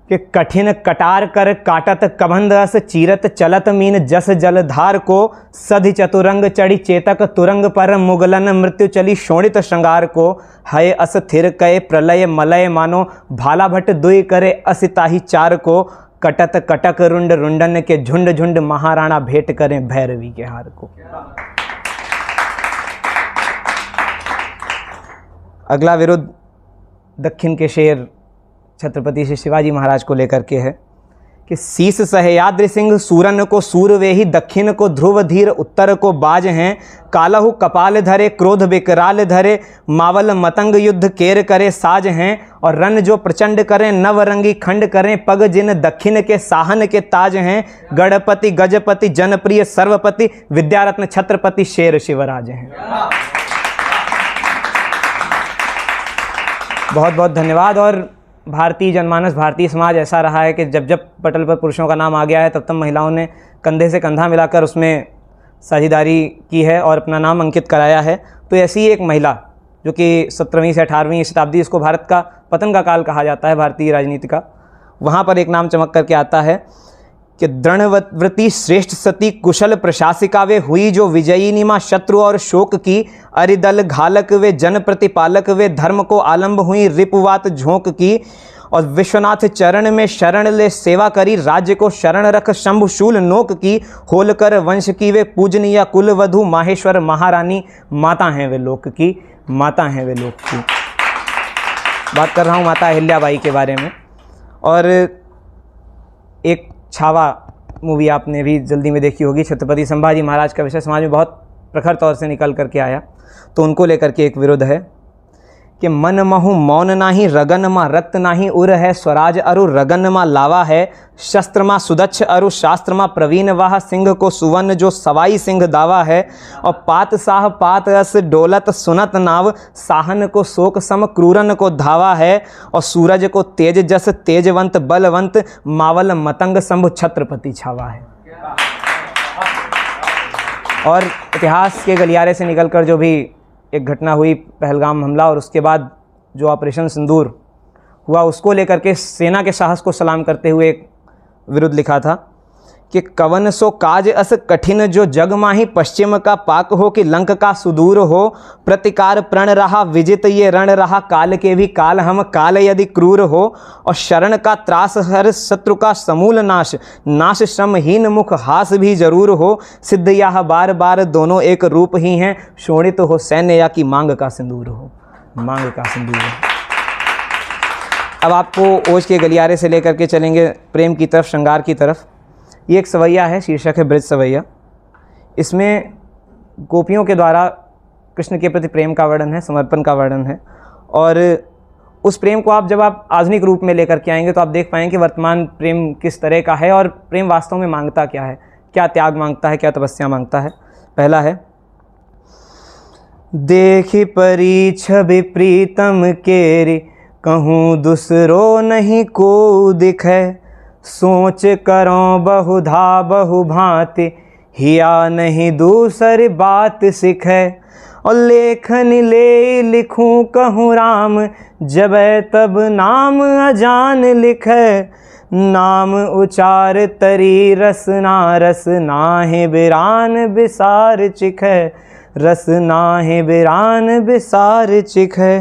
कि कठिन कटार कर काटत कबंध अस चीरत चलत मीन जस जलधार को सधि चतुरंग चढ़ी चेतक तुरंग पर मुगलन मृत्यु चली शोणित श्रृंगार को हय अस थिर कय प्रलय मलय मानो भाला भट्ट दुई करे असिताही चार को कटत कटक रुंड रुंडन के झुंड झुंड महाराणा भेंट करें भैरवी के हार को। अगला विरुद्ध दक्षिण के शेर छत्रपति श्री शिवाजी महाराज को लेकर के है कि शीस सहयाद्रि सिंह सूरन को सूरवे ही दक्षिण को ध्रुव धीर उत्तर को बाज हैं कालहु कपाल धरे क्रोध विकराल धरे मावल मतंग युद्ध केर करे साज हैं और रन जो प्रचंड करें नवरंगी खंड करें पग जिन दक्षिण के साहन के ताज हैं गणपति गजपति जनप्रिय सर्वपति विद्यारत्न छत्रपति शेर शिवराज हैं। बहुत बहुत धन्यवाद। और भारतीय जनमानस भारतीय समाज ऐसा रहा है कि जब जब पटल पर पुरुषों का नाम आ गया है तब तब महिलाओं ने कंधे से कंधा मिलाकर उसमें साझेदारी की है और अपना नाम अंकित कराया है। तो ऐसी ही एक महिला जो कि 17वीं से 18वीं शताब्दी, इसको भारत का पतन का काल कहा जाता है भारतीय राजनीति का, वहाँ पर एक नाम चमक करके आता है कि दृढ़व्रती श्रेष्ठ सती कुशल प्रशासिका वे हुई जो विजयिनी माँ शत्रु और शोक की अरिदल घालक वे जन प्रतिपालक वे धर्म को आलंब हुई रिपुवात झोंक की और विश्वनाथ चरण में शरण ले सेवा करी राज्य को शरण रख शंभुशूल नोक की होलकर वंश की वे पूजनीय कुल वधु माहेश्वर महारानी माता हैं वे लोक की माता हैं वे लोक की। बात कर रहा हूँ माता अहिल्याबाई के बारे में। और एक छावा मूवी आपने भी जल्दी में देखी होगी, छत्रपति संभाजी महाराज का विषय समाज में बहुत प्रखर तौर से निकल करके आया, तो उनको लेकर के एक विरोध है कि मन महु मौन नाही रगन माँ रक्त नाही उर है स्वराज अरु रगन माँ लावा है शस्त्र माँ सुदक्ष अरु शास्त्र माँ प्रवीण वाह सिंह को सुवर्ण जो सवाई सिंह दावा है और पात साह पात रस डोलत सुनत नाव साहन को शोक सम क्रूरन को धावा है और सूरज को तेज जस तेजवंत बलवंत मावल मतंग शंभु छत्रपति छावा है। और इतिहास के गलियारे से निकलकर जो भी एक घटना हुई पहलगाम हमला और उसके बाद जो ऑपरेशन सिंदूर हुआ, उसको लेकर के सेना के साहस को सलाम करते हुए एक विरुद्ध लिखा था कि कवन सो काज अस कठिन जो जग माही पश्चिम का पाक हो कि लंक का सुदूर हो प्रतिकार प्रण रहा विजित ये रण रहा काल के भी काल हम काल यदि क्रूर हो और शरण का त्रास हर शत्रु का समूल नाश नाश श्रमहीन मुख हास भी जरूर हो सिद्ध यह बार बार दोनों एक रूप ही हैं शोणित हो सैन्य या की मांग का सिंदूर हो मांग का सिंदूर हो। अब आपको ओज के गलियारे से लेकर के चलेंगे प्रेम की तरफ, श्रृंगार की तरफ। ये एक सवैया है, शीर्षक है ब्रज सवैया। इसमें गोपियों के द्वारा कृष्ण के प्रति प्रेम का वर्णन है, समर्पण का वर्णन है। और उस प्रेम को जब आप आधुनिक रूप में लेकर के आएंगे तो आप देख पाएंगे कि वर्तमान प्रेम किस तरह का है और प्रेम वास्तव में मांगता क्या है, क्या त्याग मांगता है, क्या तपस्या मांगता है। पहला है, देखी परी छवि प्रीतम केरी कहूँ दूसरो नहीं को दिखे सोच करो बहुधा बहु भांति हिया नहीं दूसरी बात सिखे और लेखन ले लिखूं कहूँ राम जब तब नाम अजान लिखे नाम उचार तरी रस नाहे बिरान बिसार चिखे रस नाहे बिरान बिसार चिखे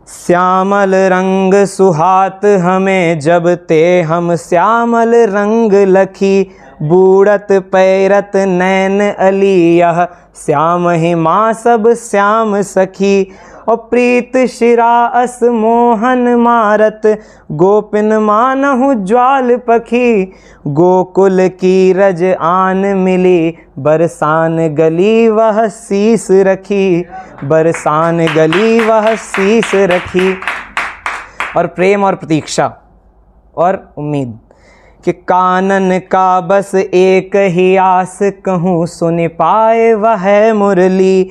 श्यामल रंग सुहात हमें जब ते हम श्यामल रंग लखी बूढ़त पैरत नैन अली यह श्याम ही माँ सब श्याम सखी और प्रीत शिरा अस मोहन मारत गोपिन मानहु ज्वाल पखी गोकुल की रज आन मिली बरसान गली वह शीस रखी बरसान गली वह शीस रखी। और प्रेम और प्रतीक्षा और उम्मीद कि कानन का बस एक ही आस कहूँ सुन पाए वह मुरली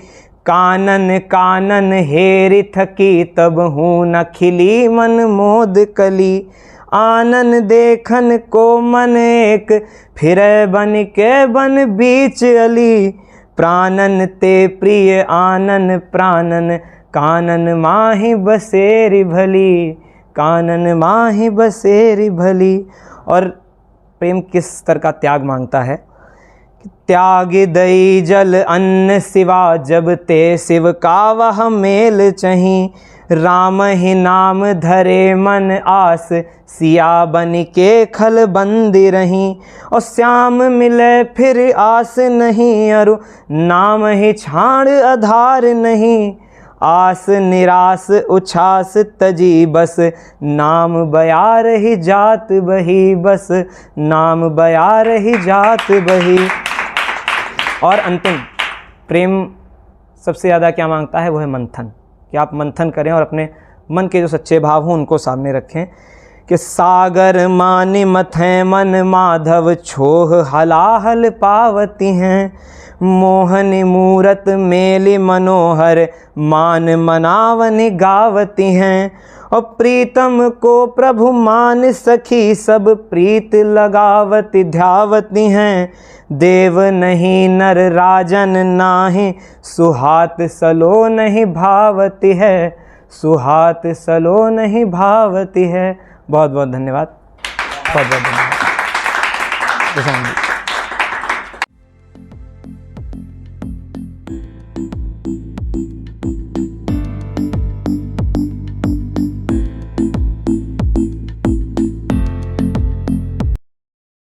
कानन कानन हेरी थकी तब हूँ न खिली मन मोद कली आनन देखन को मन एक फिर बन के बन बीच अली प्राणन ते प्रिय आनन प्राणन कानन माही बसेरी भली कानन माहि बसेरी भली। और प्रेम किस स्तर का त्याग मांगता है? त्याग दई जल अन्न सिवा, जब ते शिव का वह मेल चही। राम ही नाम धरे मन आस, सिया बन के खल बंदी रही। और श्याम मिले फिर आस नहीं, अरु नाम ही छाड़ आधार नहीं। आस निरास उछास तजी, बस नाम बयार ही जात बही। बस नाम बयार ही जात बही। और अंतिम, प्रेम सबसे ज़्यादा क्या मांगता है? वो है मंथन, कि आप मंथन करें और अपने मन के जो सच्चे भाव हों उनको सामने रखें। कि सागर मानि मथें मन, माधव छोह हलाहल पावती हैं। मोहनी मूरत मेली मनोहर, मान मनावनी गावती हैं। और प्रीतम को प्रभु मान सखी, सब प्रीत लगावती ध्यावती हैं। देव नहीं नर राजन नाही, सुहात सलो नहीं भावती है। सुहात सलो नहीं भावती है। बहुत बहुत धन्यवाद। बहुत बहुत धन्यवाद।